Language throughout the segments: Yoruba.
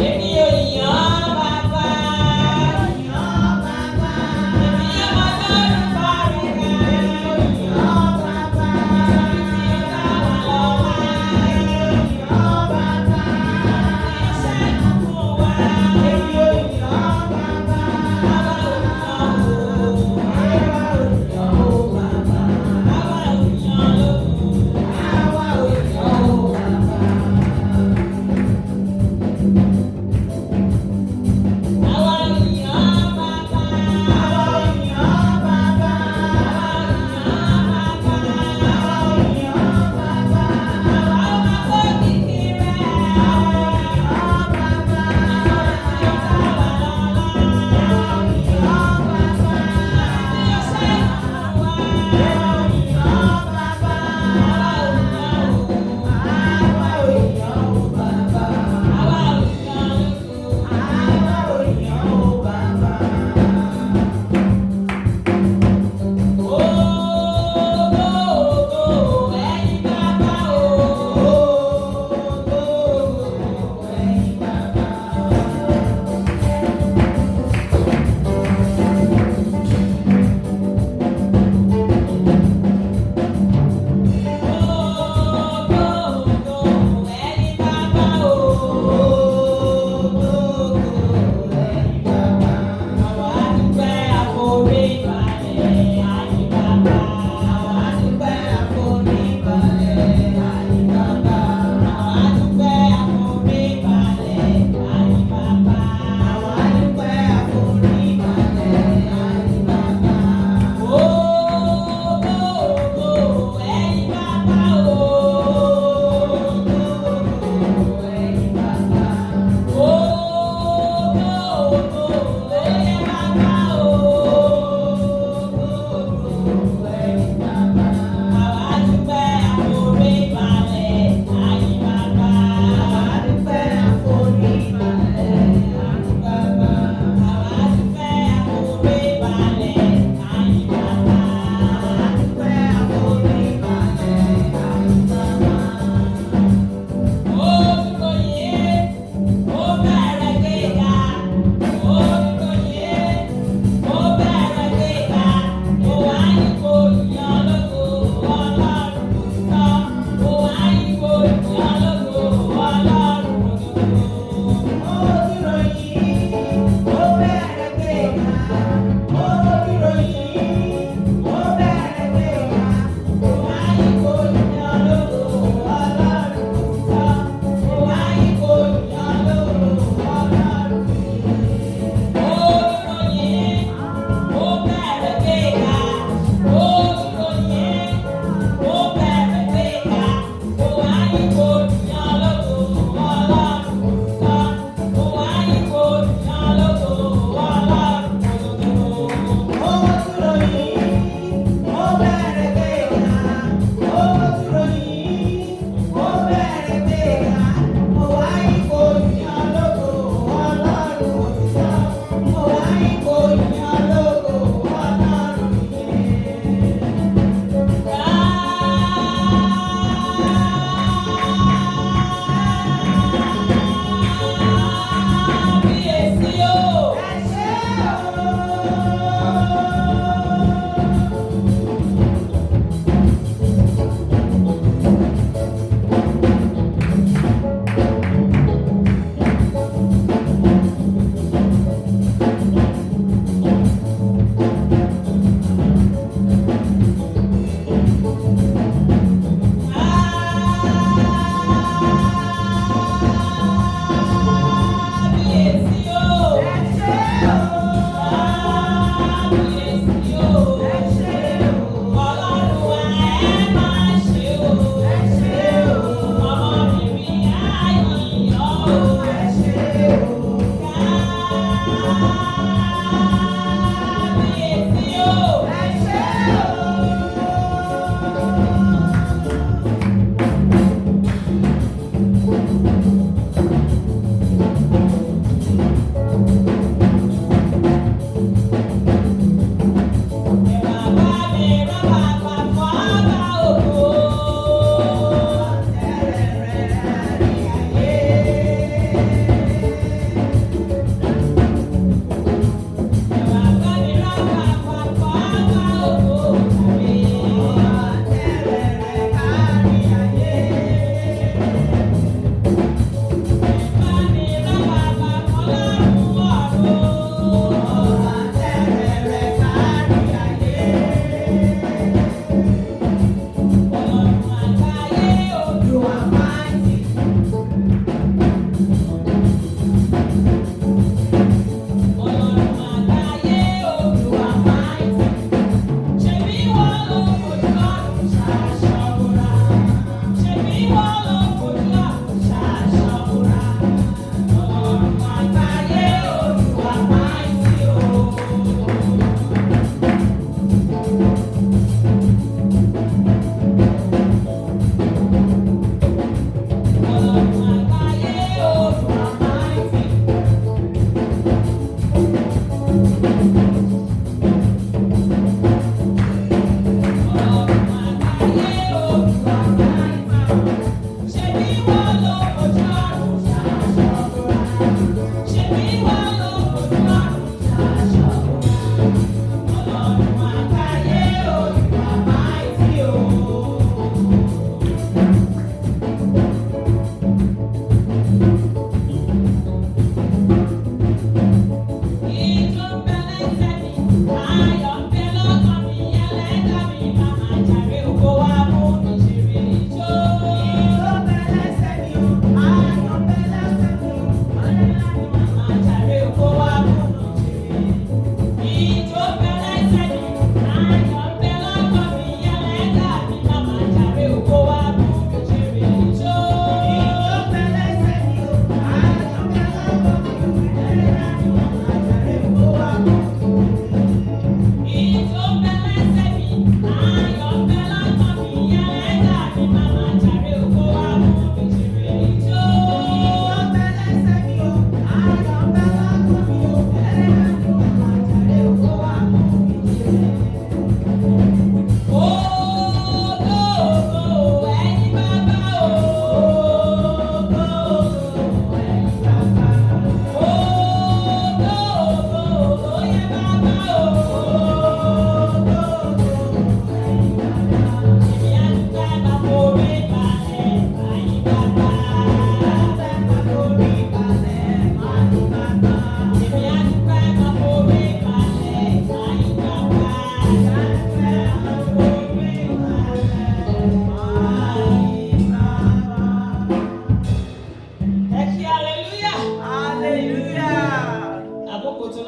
Èmi ò yàn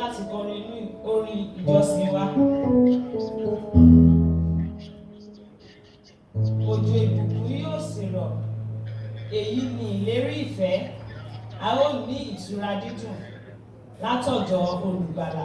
láti kọrin ní orin ìjọsìn wa. Òjò ìbùkún yóò sì rọ̀, èyí ni ìlérí ìfẹ́, a ó ní ìtura dídùn látọ̀dọ̀ olùgbàlà.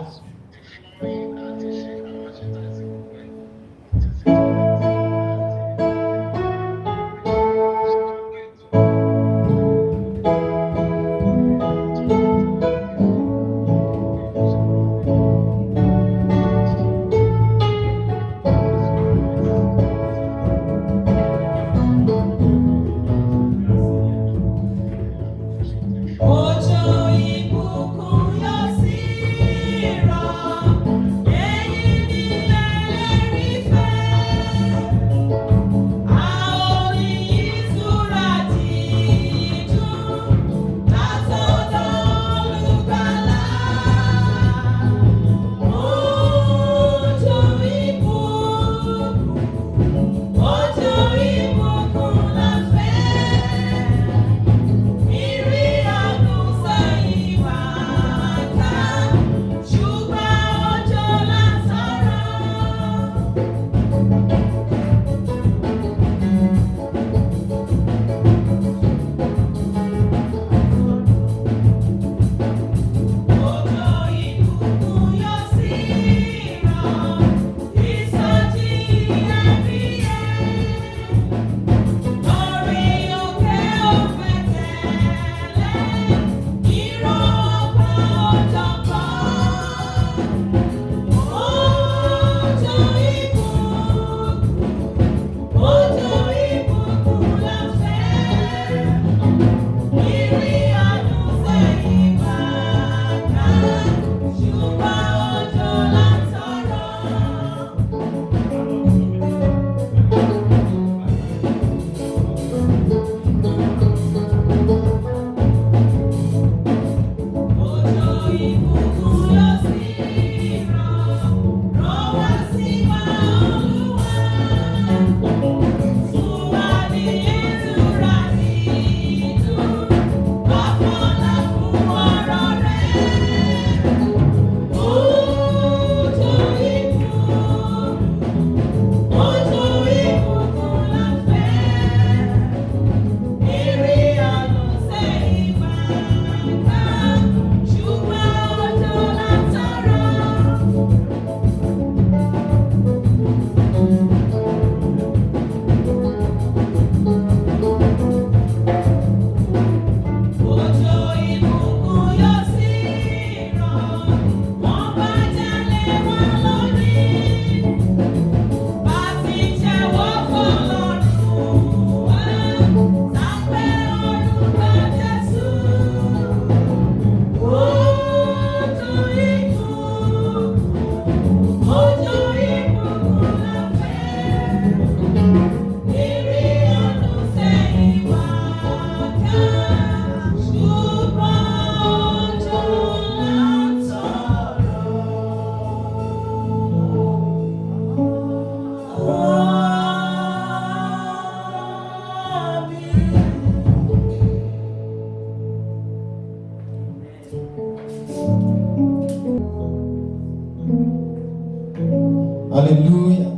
Hallelujah.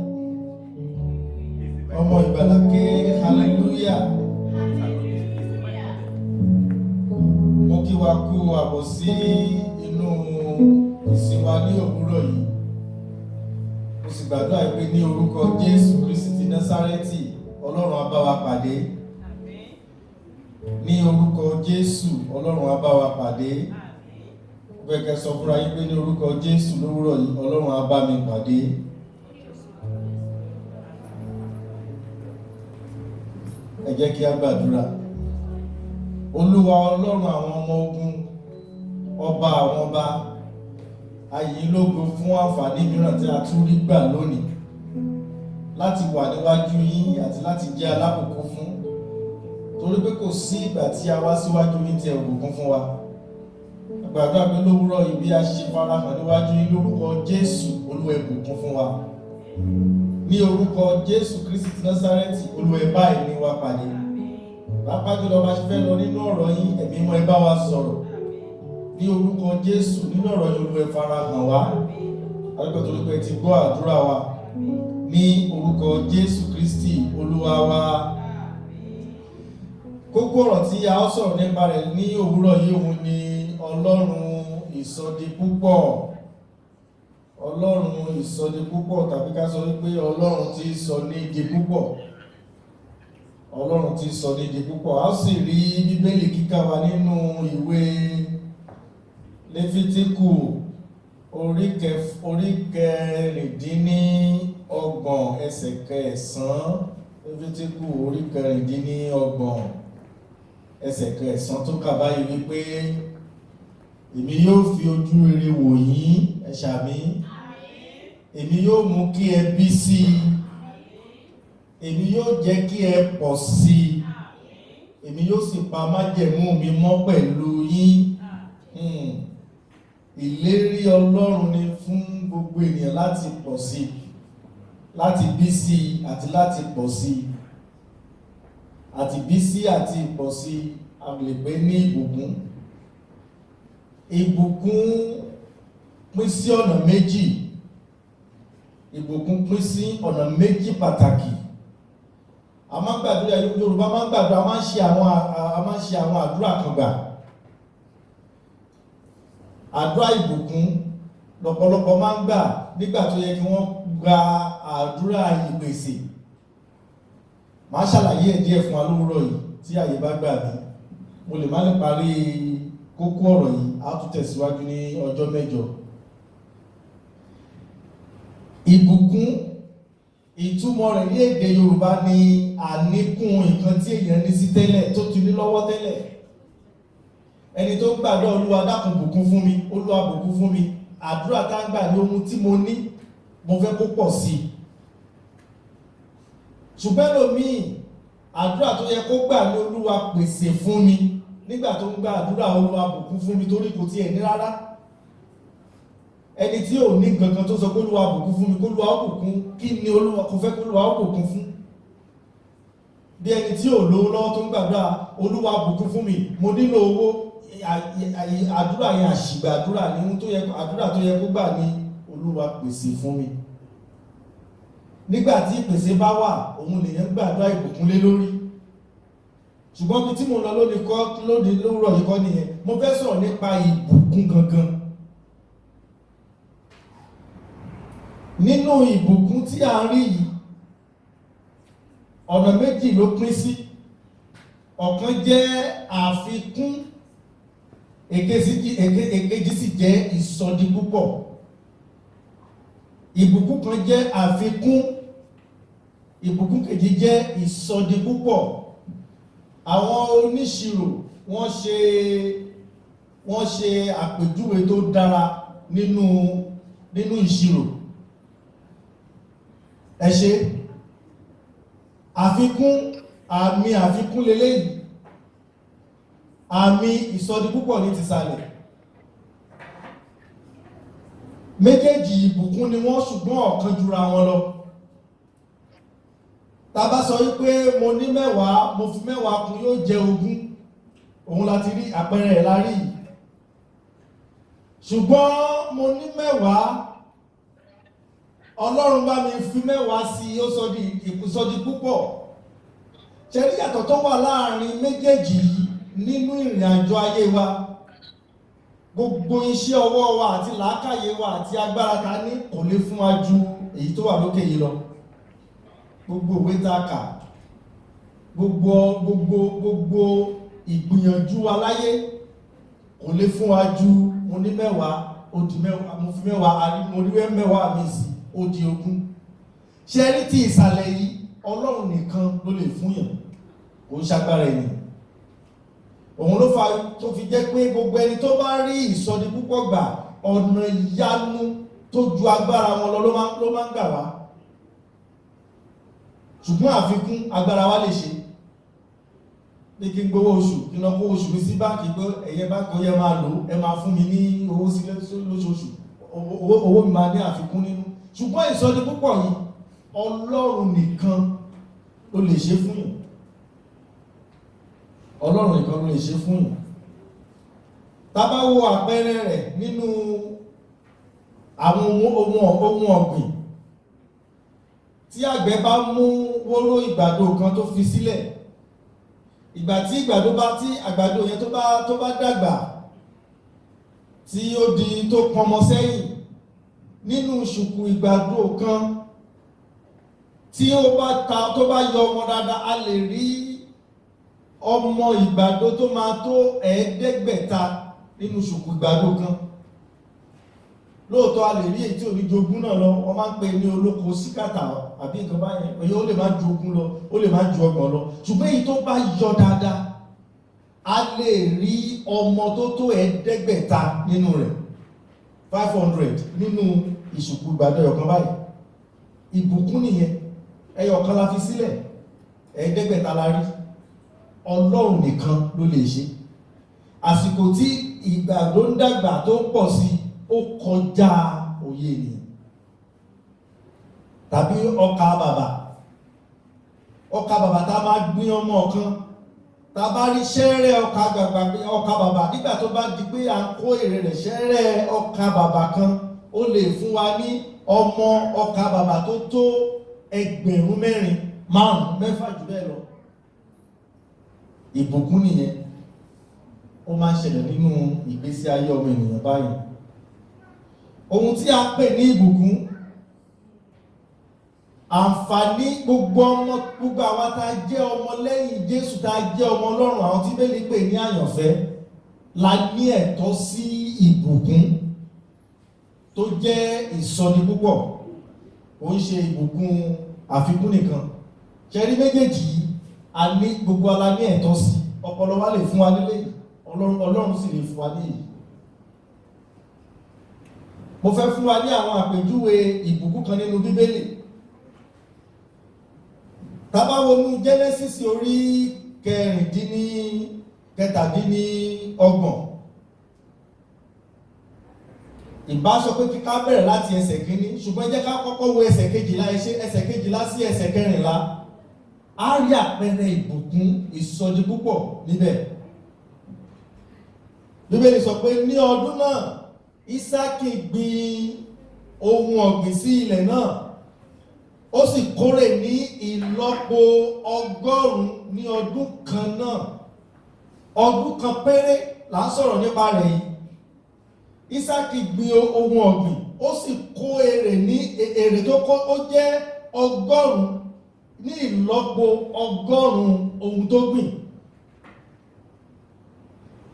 Ọmọ ìgbàlà ké hallelujah. Mo kí wa kú àbọ̀ sí inú ìsìn wa ní òwúrọ̀ yìí. Mo sì gbàdúrà pé ní orúkọ Jésù Kristi ti Násárẹ́tì, Ọlọ́run á bá wa pàdé. Ní orúkọ Jésù, Ọlọ́run á bá wa pàdé. Gbẹ̀gẹ̀ sọ fúnra yín pé ní orúkọ Jésù lówùrọ̀ yìí, Ọlọ́run á bá mi pàdé. Ẹ jẹ́ kí a gbàdúrà. Olúwa Ọlọ́run àwọn ọmọ ogun, ọba àwọn ọba, a yìn lógo fún àǹfààní mìíràn tí a tún rí gbà lónìí láti wà níwájú yín àti láti jẹ́ alábùkún fún, torí pé kò sí ìgbà tí a wá síwájú yín tí ẹ ò bùkún fún wa. Gbàdúrà pé lówùrọ̀ yìí bí a ṣe farahàn níwájú yín lórúkọ Jésù, Olúwa ẹ bùkún fún wa. Ní orúkọ Jésù Kristi ti Násárẹ́tì, Olúwa ẹ bá ẹ̀mí wa pàdé. Pàápàá jùlọ bá ṣe fẹ́ lọ nínú ọ̀rọ̀ yín, ẹ̀mí mọ́ ẹ bá wa sọ̀rọ̀. ní orúkọ Jésù nínú ọ̀rọ̀ Olúwa ẹ farahàn wá alẹ́gbẹ̀ẹ́ torí pé ti gbọ́ àdúrà wa ní orúkọ Jésù Kristi Olúwa wa. Kókó ọ̀rọ̀ tí a ó sọ̀rọ̀ nípa rẹ̀ ní òwúrọ̀ yìí òun ni Ọlọ́run ìsọdipúpọ̀. Ọlọ́run ìsọdipúpọ̀ tàbí ká sọ wípé Ọlọ́run tí sọ ní di púpọ̀. Ọlọ́run tí sọ ní di púpọ̀. A sì rí Bíbélì kíkà wa nínú ìwé Léfítíkù orí kẹrìndínlọ́gbọ̀n ẹsẹ̀ kẹsàn-án. Léfítíkù orí kẹrìndínlọ́gbọ̀n ẹsẹ̀ kẹsàn-án tó kà báyìí wípé èmi yóò fi ojú rere wò yín, ẹ ṣàmì. Èmi yóò mú kí ẹ bí sí i. Èmi yóò jẹ́ kí ẹ pọ̀ sí i. Èmi yóò sì pa májẹ̀mú mi mọ́ pẹ̀lú yín. Ìlérí Ọlọ́run ni fún gbogbo ènìyàn láti pọ̀ sí i, láti bí sí i àti láti pọ̀ sí i. Àti bí sí àti pọ̀ sí i a lè pè ní ìbùkún. Ìbùkún pín sí ọ̀nà méjì. Ìbùkún pín sí ọ̀nà méjì pàtàkì. A máa ń gbàdúrà, Yorùbá máa ń gbàdúrà, a máa ń ṣe àwọn àdúrà kan gbà. Àdúrà ìbùkún lọ́pọ̀lọpọ̀ máa ń gbà nígbà tó yẹ kí wọ́n gba àdúrà ìpèsè. Màá ṣàlàyé ẹ̀ díẹ̀ fún wa lówùúrọ̀ yìí tí àyè bá gbà mí. Mo lè má lè parí kókó ọ̀rọ̀ yìí, a tún tẹ̀síwájú ní ọjọ́ mẹ́jọ. Ìbùkún, ìtumọ̀ rẹ̀ ní èdè Yorùbá ni àníkún nǹkan tí èèyàn ní sí tẹ́lẹ̀, tó ti ní lọ́wọ́ tẹ́lẹ̀. Ẹni tó gbàdúrà Olúwa dákun bùkún fún mi, Olúwa bùkún fún mi. Àdúrà tá ń gbà ní ohun tí mo ní, mo fẹ́ kó pọ̀ sí i. Ṣùgbọ́n lómii, àdúrà tó yẹ kó gbà ní Olúwa pèsè fún mi. Nígbà tó ń gba àdúrà Olúwa bùkún fún mi torí kò tiẹ̀ ní rárá. Ẹni tí ò ní gangan tó sọ pé Olúwa bùkún fún mi, kó Olúwa bùkún, kí ni Olúwa kò fẹ́ kó Olúwa bùkún fún? Bí ẹni tí ò lówó lọ́wọ́ tó ń gbàdúrà Olúwa bùkún fún mi, mo nílò owó. Àdúrà yẹn àṣìgbà àdúrà ní ohun tó yẹ, àdúrà tó yẹ kó gbà ní Olúwa pèsè fún mi. Nígbà tí ìpèsè bá wà, òun lèyàn gbàdúrà ìbùkún lé lórí. Ṣùgbọ́n bí tí mo lọ lónìí lówùúrọ̀ yìí kọ́ nìyẹn, mo fẹ́ sọ̀rọ̀ nípa ìbùkún gangan. Nínú ìbùkún tí a ń rí yìí, ọ̀nà méjì ló pín sí. Ọ̀kan jẹ́ àfikún, èkejì sì jẹ́ ìsọdipúpọ̀. Ìbùkún kan jẹ́ àfikún, ìbùkún kejì jẹ́ ìsọdipúpọ̀. Àwọn oníṣirò wọ́n ṣe àpèjúwe tó dára nínú ìṣirò. Ẹ ṣé, àfikún, àmì àfikún leléyìí, àmì ìsọdipúpọ̀ ní tìsàlẹ̀. Méjèèjì ìbùkún ni wọ́n, ṣùgbọ́n ọ̀kan jura wọn lọ. Tá bá sọ wípé mo ní 10, mo fi 10 kún yóò jẹ́ 20, òun láti rí àpẹẹrẹ ẹ̀ lárí yìí. Ṣùgbọ́n mo ní 10, Ọlọ́run bá mi fi 10 sí i, ó sọ di ìsọdipúpọ̀. Ṣé rí yàtọ̀ tó wà láàrin méjèèjì yìí nínú ìrìn àjò ayé wa? Gbogbo iṣẹ́ ọwọ́ wa àti làákàyè wa àti agbára ta ní kò lè fún wa ju èyí tó wà lókè yìí lọ. Gbogbo ìwé tá a kà, gbogbo ìgbìyànjú wa láyé kò lè fún wa ju mo ní 10, ó di 10, mo fi 10, mo rí 10 mi sí, ó di 20. Ṣé rí ti ìsàlẹ̀ yìí, Ọlọ́run nìkan ló lè fún yàn, kò ń ṣagbára ènìyàn. Òun ló fa tó fi jẹ́ pé gbogbo ẹni tó bá rí ìsọdipúpọ̀ gbà, ọ̀nà ìyanu tó ju agbára wọn lọ ló máa ń gbà wá. Ṣùgbọ́n àfikún agbára wa lè ṣe. Bí kí n gbówó oṣù, kí n lọ kó oṣù mi sí báńkì pé ẹ̀yẹ báńkì ó yẹ máa lò, ẹ máa fún mi ní owó sílẹ̀ lóṣooṣù, owó mi máa ní àfikún nínú. Ṣùgbọ́n ìsọdipúpọ̀ yìí, Ọlọ́run nìkan ló lè ṣe fún yàn. Ọlọ́run nìkan ló lè ṣe fún yàn. tá bá wo àpẹẹrẹ rẹ̀ nínú àwọn ohun ọ̀gbìn, tí àgbẹ̀ bá mú wóró ìgbàdo kan tó fi sílẹ̀, ìgbà tí àgbàdo yẹn tó bá dàgbà, tí ó di tó pọnmọ sẹ́yìn, nínú ṣùkú ìgbàdo kan tí tó bá yọ ọmọ dáadáa, a lè rí ọmọ ìgbàdo tó máa tó 500 nínú ṣùkú ìgbàdo kan. Lóòótọ́ a lè rí èyí tí ò ní jogún náà lọ, wọ́n máa ń pè ní olóko síkàtà àbí nǹkan báyẹn, èyí ó lè má jogún lọ, ó lè má ju ọgbọ̀n lọ, ṣùgbọ́n èyí tó bá yọ dáadáa, a lè rí ọmọ tó tó 500 nínú rẹ̀, 500 nínú ìṣùkú ìgbàdo ẹyọ̀kan báyìí. Ìbùkún nìyẹn, ẹyọ̀kan la fi sílẹ̀, 500 la rí. Ọlọ́run nìkan ló lè ṣe. Àsìkò tí ìgbàdo ń dàgbà tó ń pọ̀ sí, ó kọjá òye ènìyàn. Tàbí ọkà bàbà tá máa gbin ọmọ kan, tá bá rí ṣẹ́rẹ́ ọkà bàbà, nígbà tó bá di pé à ń kó èrè rẹ̀, ṣẹ́rẹ́ ọkà bàbà kan ó lè fún wa ní ọmọ ọkà bàbà tó tó 4,000, 5,000, 6 jù bẹ́ẹ̀ lọ. Ìbùkún nìyẹn, ó máa ń ṣẹlẹ̀ nínú ìgbésí ayé ọmọ ènìyàn báyìí. Ohun tí a pè ní ìbùkún, àǹfààní gbogbo àwọn tá jẹ́ ọmọ lẹ́yìn Jésù, tá jẹ́ ọmọ Ọlọ́run, àwọn tí Bíbélì pè ní àyànfẹ́, la ní ẹ̀tọ́ sí ìbùkún tó jẹ́ ìsọdi púpọ̀. Ó ń ṣe ìbùkún àfikún nìkan. Ṣẹ́rí méjèèjì yìí, a ní gbogbo ala ní ẹ̀tọ́ sí. Ọpọlọ wa lè fún wa nílé yìí, Ọlọ́run sì lè fún wa ní èyí. Mo fẹ́ fún wa ní àwọn àpèjúwe ìbùkún kan nínú Bíbélì. Tá bá wo ní Genesis orí 17. Ìbá sọ pé kí ká bẹ̀rẹ̀ láti ẹsẹ̀ kìíní, ṣùgbọ́n jẹ́ ká kọ́kọ́ wo ẹsẹ̀ 12, ẹsẹ̀ 12 sí ẹsẹ̀ 14. A rí àpẹẹrẹ ìbùkún ìsọdi púpọ̀ níbẹ̀. Bíbélì sọ pé ní ọdún náà, Ísákì gbin ohun ọ̀gbìn sí ilẹ̀ náà, ó sì kórè ní ìlọ́po 100 ní ọdún kan náà. Ọdún kan péré là ń sọ̀rọ̀ nípa rẹ̀ yìí. Ísákì gbin ohun ọ̀gbìn, ó sì kó èrè tó kó, ó jẹ́ 100 ní ìlọ́po 100 ohun tó gbìn.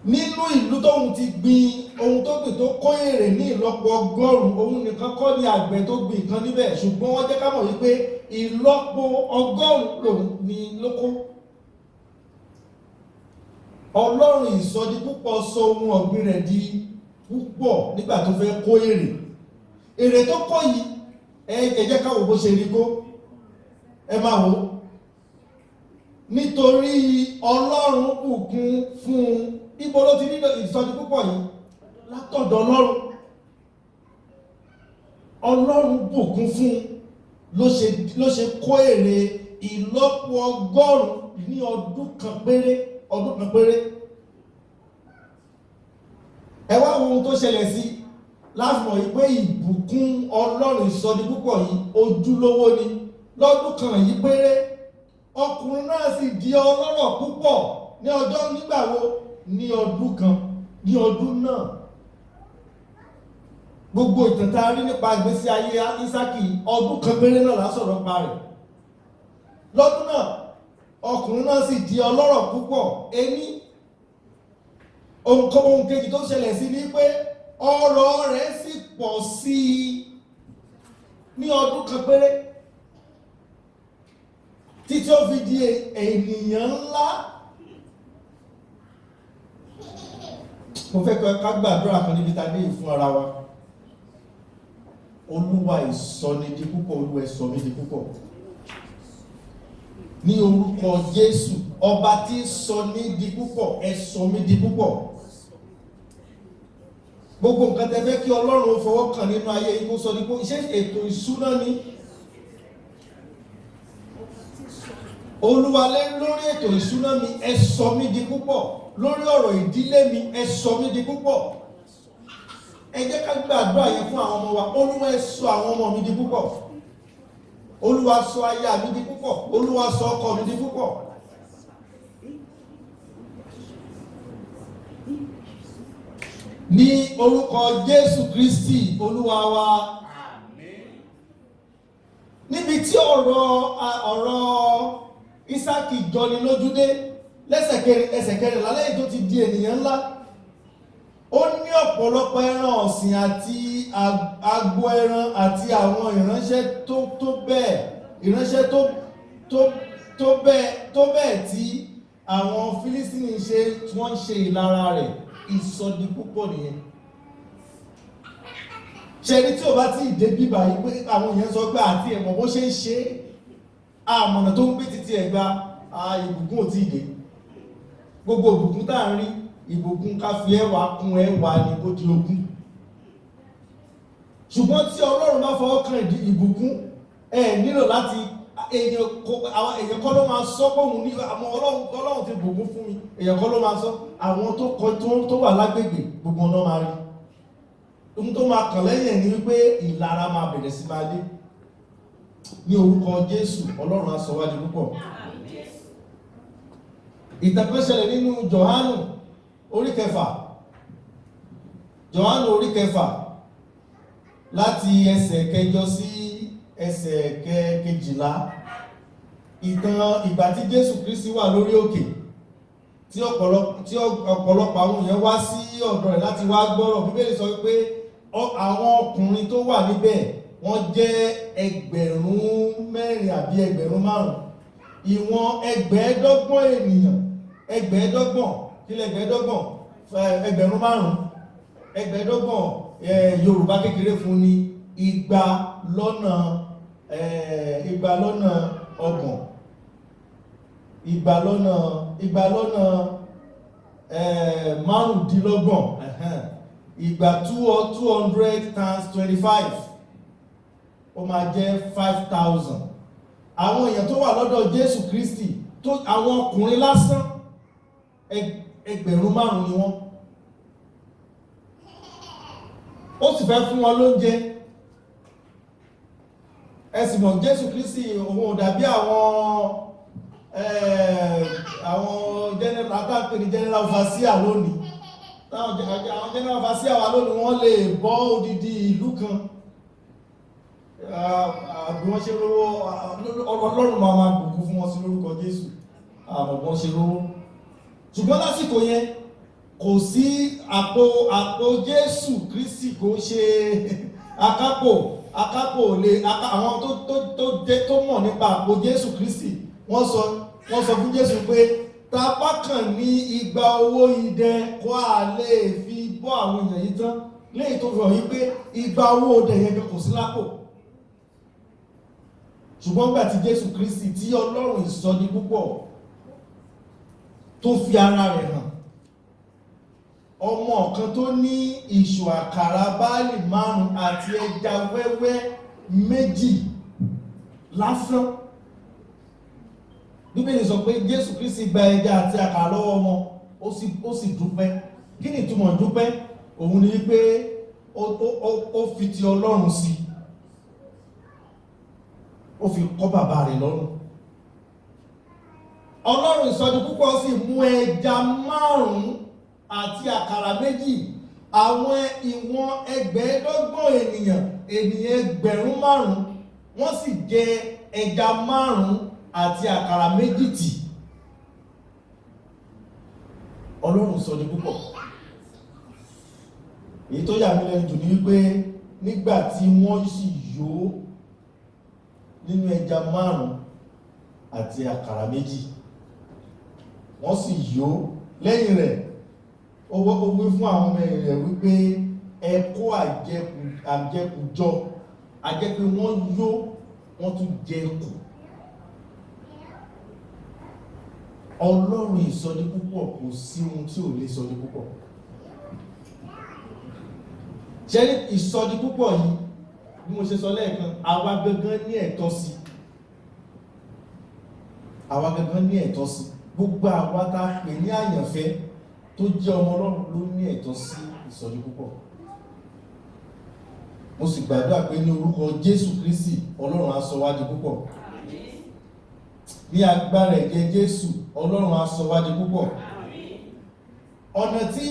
Nínú ìlú tóhun ti gbin ohun tó gbìn tó kó èrè ní ìlọ́po 100, ohun nìkan kọ́ ni àgbẹ̀ tó gbìn kan níbẹ̀, ṣùgbọ́n wọ́n jẹ́ ká mọ̀ wípé ìlọ́po 100 lòun ni lóko. Ọlọ́run ìsọdi púpọ̀ sọ ohun ọ̀gbìn rẹ̀ di púpọ̀ nígbà tó fẹ́ kó èrè tó kó yìí, ẹ jẹ́ ká wò bó ṣe rí kó. Ẹ máa wò, nítorí Ọlọ́run bùkún fún un. Ibo ló ti nílò ìsọdi púpọ̀ yìí? Látọ̀dọ̀ Ọlọ́run. Ọlọ́run bùkún fún un ló ṣe kó èrè ìlọ́po 100 ní ọdún kan péré. Ẹ wá wo ohun tó ṣẹlẹ̀ sí, láti mọ̀ wípé ìbùkún Ọlọ́run ìsọdi púpọ̀ yìí ojúlówó ni. Lọ́dún kan yìí péré, ọkùnrin náà sì di ọlọ́rọ̀ púpọ̀ ní ọjọ́ nígbàwo? Ní ọdún kan, ní ọdún náà. Gbogbo ìtàn tá a rí nípa ìgbésí ayé Ísákì, ọdún kan péré náà lásọ̀rọ̀ pa rẹ̀. Lọ́dún náà, ọkùnrin náà sì di ọlọ́rọ̀ púpọ̀. Ohun kejì tó ṣẹlẹ̀ sí ni pé ọrọ̀ rẹ̀ sì pọ̀ sí i ní ọdún kan péré, títí ó fi di ènìyàn ńlá. Mo fẹ́ ká gbàdúrà kan níbi tá a dé fún ara wa. Olúwa ìsọnidi púpọ̀, Olúwa ìsọ mí di púpọ̀. Ní orúkọ Jésù, ọba tí sọ ní di púpọ̀, ẹ sọ mí di púpọ̀. Gbogbo nǹkan tẹ́ fẹ́ kí Ọlọ́run fọwọ́ kàn nínú ayé yín kó sọ ní pé iṣẹ́ ètò ìṣúná ni. Olúwa lórí ètò ìṣúná mi, ẹ sọ mí di púpọ̀. lórí ọ̀rọ̀ ìdílé mi, ẹ sọ mí di púpọ̀. Ẹ jẹ́ ká gbàdúrà yẹn fún àwọn ọmọ wa. Olúwa ẹ sọ àwọn ọmọ mi di púpọ̀. Olúwa sọ aya mi di púpọ̀. Olúwa sọ ọkọ mi di púpọ̀. Ní orúkọ Jésù Kristi Olúwa wa. Níbi tí ọ̀rọ̀ Ísákì jọni lójúdé ẹsẹ̀ kẹrìnlá lẹ́yìn tó ti di ènìyàn ńlá, ó ní ọ̀pọ̀lọpọ̀ ẹran ọ̀sìn àti agbo ẹran àti àwọn ìránṣẹ́ tó bẹ́ẹ̀ tí àwọn Fílístínì wọ́n ń ṣe ìlara rẹ̀. Ìsọdi púpọ̀ nìyẹn. Ṣẹ́ni tí o bá ti dé bíbá yìí pé àwọn èèyàn sọ pé àti ẹ̀mọ̀ bó ṣe ń ṣe àmọ̀nà tó ń gbé títí ẹ̀gbá ìbùkún ò tí ì dé. Gbogbo ìbùkún tá à ń rí, ìbùkún ká fi ẹwà kún ẹwà ní kó di ogún. Ṣùgbọ́n tí Ọlọ́run bá fọwọ́ kan ìbùkún, nílò láti èèyàn kọ́ ló máa sọ pé òun ní àmọ́ Ọlọ́run ti bùkún fún mi. Èèyàn kọ́ ló máa sọ, àwọn tó wà lágbègbè gbogbo ọ̀nà máa rí. Ohun tó máa kàn lẹ́yìn ni wípé ìlara máa bẹ̀rẹ̀ sí máa dé. Ní orúkọ Jésù, Ọlọ́run á sọ wá di púpọ̀. Ìtàn kan ṣẹlẹ̀ nínú Jòhánù orí 6. Jòhánù orí 6 láti ẹsẹ̀ 8 sí ẹsẹ̀ 12. Ìtàn ìgbà tí Jésù Kristi wà lórí òkè, tí ọ̀pọ̀lọpọ̀ àwọn èèyàn wá sí ọ̀dọ̀ rẹ̀ láti wá gbọ́rọ̀. Bíbélì sọ wípé àwọn ọkùnrin tó wà níbẹ̀ wọ́n jẹ́ 4,000 àbí 5,000. Ìwọ̀n 25 ènìyàn, 25 kílẹ̀ 25 5,000. 25 Yorùbá kékeré fún ní 200 lọ́nà 30. 200 times 25 ó máa jẹ́ 5,000. Àwọn èèyàn tó wà lọ́dọ̀ Jésù Kristi, àwọn ọkùnrin lásán 5,000 ni wọ́n. Ó sì fẹ́ fún wọn lóúnjẹ. Ẹ sì mọ̀ Jésù Kristi òun ò dàbí àwọn general atápè ní general overseer lónìí. Àwọn general overseer wa lónìí wọ́n lè bọ́ odidi ìlú kan. Àbí wọ́n ṣe rówó, Ọlọ́run máa bùkún fún wọn sí lórúkọ Jésù. Àmọ́ wọ́n ṣe rówó. Ṣùgbọ́n lásìkò yẹn kò sí àpò Jésù Kristi, kò ṣe akápò lè àwọn tó mọ̀ nípa àpò Jésù Kristi wọ́n sọ fún Jésù pé tapá kàn ní 200 owó idẹ kó a lè fi bọ́ àwọn èèyàn yìí tán, léyìí tó fi hàn yí pé 200 owó idẹ yẹn kò sí lápò. Ṣùgbọ́n nígbà tí Jésù Kristi, tí Ọlọ́run ìsọdi púpọ̀ tó fi ara rẹ̀ hàn, ọmọ kan tó ní ìṣù àkàrà báàlì 5 àti ẹja wẹ́wẹ́ 2 lásán. Bíbélì sọ pé Jésù Kristi gba ẹja àti àkàrà lọ́wọ́ wọn, ó sì dúpẹ́. Kí ni ìtumọ̀ dúpẹ́? Òun ni wípé ó fi ti Ọlọ́run sí, ó fi kọ́ bàbá rẹ̀ lọ́rùn. Ọlọ́run ìsọdi púpọ̀ sì mú ẹja 5 àti àkàrà 2, àwọn ìwọ̀n 25 ènìyàn 5,000, wọ́n sì jẹ ẹja 5 àti àkàrà 2 tì. Ọlọ́run sọdi púpọ̀. Èyí tó yà mí lẹ́nu jù ní wípé nígbà tí wọ́n sì yó nínú ẹja 5 àti àkàrà 2, wọ́n sì yó lẹ́yìn rẹ̀. Ó wí fún àwọn ọmọ rẹ̀ wípé ẹ kó àjẹkù jọ, àjẹ́ pé wọ́n yó wọ́n tún jẹ kù. Ọlọ́run ìsọdi púpọ̀, kò sí ohun tí ò lè sọdi púpọ̀. Ṣé ìsọdi púpọ̀ yìí, bí mo ṣe sọ lẹ́ẹ̀kan, àwa gangan ní ẹ̀tọ́ sí. Àwa gangan ní ẹ̀tọ́ sí. Gbogbo àwa tá pè ní àyànfẹ́ tó jẹ́ ọmọ Ọlọ́run ló ní ẹ̀tọ́ sí ìsọjí púpọ̀. Mo sì gbàdúrà pé ní orúkọ Jésù Kristi Ọlọ́run á sọ wá di púpọ̀. Ní agbára ẹ̀jẹ̀ Jésù Ọlọ́run á sọ wá di púpọ̀. Ọ̀nà tí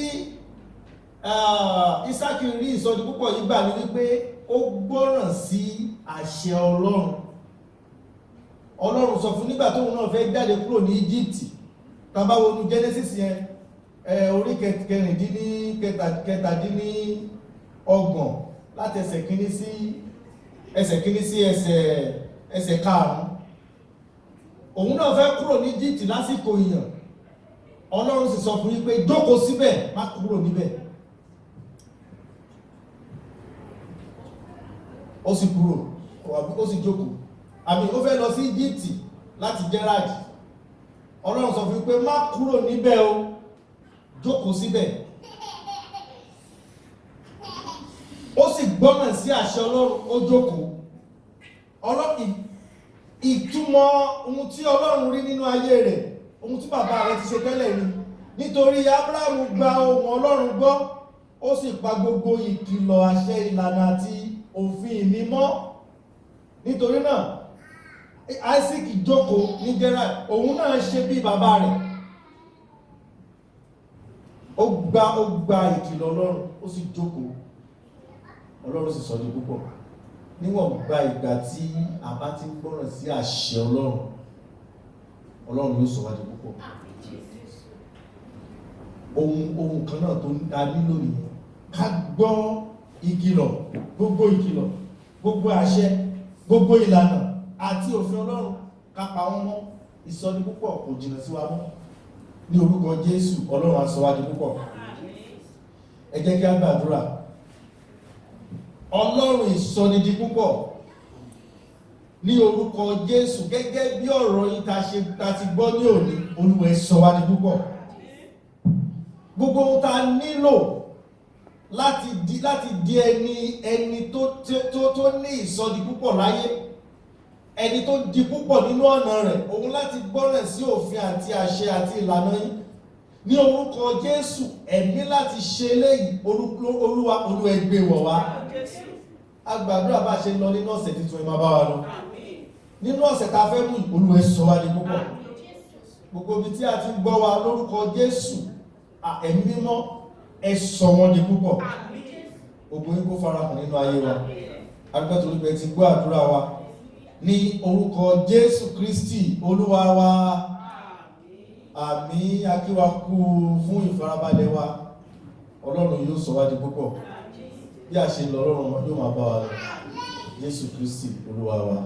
Ísákì rí ìsọjí púpọ̀ yìí gbà ní wípé ó gbọ́ràn sí àṣẹ Ọlọ́run. Ọlọ́run sọ fún nígbà tóun náà fẹ́ jáde kúrò ní Íjíbítì. Tá bá wo ní Genesis yẹn orí kẹtàdínlọ́gbọ̀n láti ẹsẹ̀ kìíní sí ẹsẹ̀ karùn-ún. Òun náà fẹ́ kúrò ní Íjíbítì lásìkò ìyàn. Ọlọ́run sì sọ fún yín pé jókòó síbẹ̀, má kúrò níbẹ̀. Ó sì kúrò, ó sì jókòó. Àmì ó fẹ́ lọ sí Íjíbítì láti Géràdì. Ọlọ́run sọ fún yín pé má kúrò níbẹ̀ o, jókòó síbẹ̀. Ó sì gbọ́ràn sí àṣẹ Ọlọ́run, ó jókòó. Ìtumọ̀ ohun tí Ọlọ́run rí nínú ayé rẹ̀, ohun tí bàbá rẹ̀ ti ṣe tẹ́lẹ̀ ni. Nítorí Ábúráhámù gba ohùn Ọlọ́run gbọ́, ó sì pa gbogbo ìkìlọ̀, àṣẹ, ìlànà àti òfin mi mọ́. Nítorí náà Isaac jókòó ní Géràdì, òun náà ṣe bí bàbá rẹ̀. Ó gba ìkìlọ̀ Ọlọ́run, ó sì jókòó. Ọlọ́run sì sọ di púpọ̀. Níwọ̀n gba ìgbà tí a bá ti gbọ́ràn sí àṣẹ Ọlọ́run, Ọlọ́run yóò sọ wá di púpọ̀. Ohun kan náà tó ń da nílò nìyẹn. Ká gbọ́ ìkìlọ̀, gbogbo àṣẹ, gbogbo ìlànà àti òfin Ọlọ́run, ká pa wọ́n mọ́. Ìsọdi púpọ̀ kò jìnnà sí wa mọ́. Ní orúkọ Jésù, Ọlọ́run á sọ wá di púpọ̀. Ẹ jẹ́ kí a gbàdúrà. Ọlọ́run ìsọnidi púpọ̀, ní orúkọ Jésù, gẹ́gẹ́ bí ọ̀rọ̀ yìí ta ti gbọ́ ní òní, Olúwa ẹ sọ wá di púpọ̀. Gbogbo ohun ta nílò láti di ẹni tó ní ìsọdi púpọ̀ láyé, ẹni tó di púpọ̀ nínú ọ̀nà rẹ̀, òun láti gbọ́ràn sí òfin àti àṣẹ àti ìlànà yìí. Ní orúkọ Jésù, ẹ̀mí láti ṣe eléyìí, Olúwa ẹ gbé wọ̀ wá. A gbàdúrà bá ṣe lọ nínú ọ̀sẹ̀ tuntun, ẹ máa bá wa lọ. Nínú ọ̀sẹ̀ ta fẹ́ mú, Olúwa ẹ sọ wá di púpọ̀. Gbogbo ibi tí a ti gbọ́ wa lórúkọ Jésù, ẹ̀mí mímọ́ ẹ sọ wọ́n di púpọ̀. Ògo yín kó farahàn nínú ayé wa. Adúpẹ́ torí pé ti gbọ́ àdúrà wa ní orúkọ Jésù Kristi Olúwa wa. Àmín. Akíwa kú fún ìfarabalẹ̀ wa. Ọlọ́run yóò sọ wá di púpọ̀. Bí a ṣe lọ, Ọlọ́run yóò máa bá wa lọ. Jésù Kristi Olúwa wa.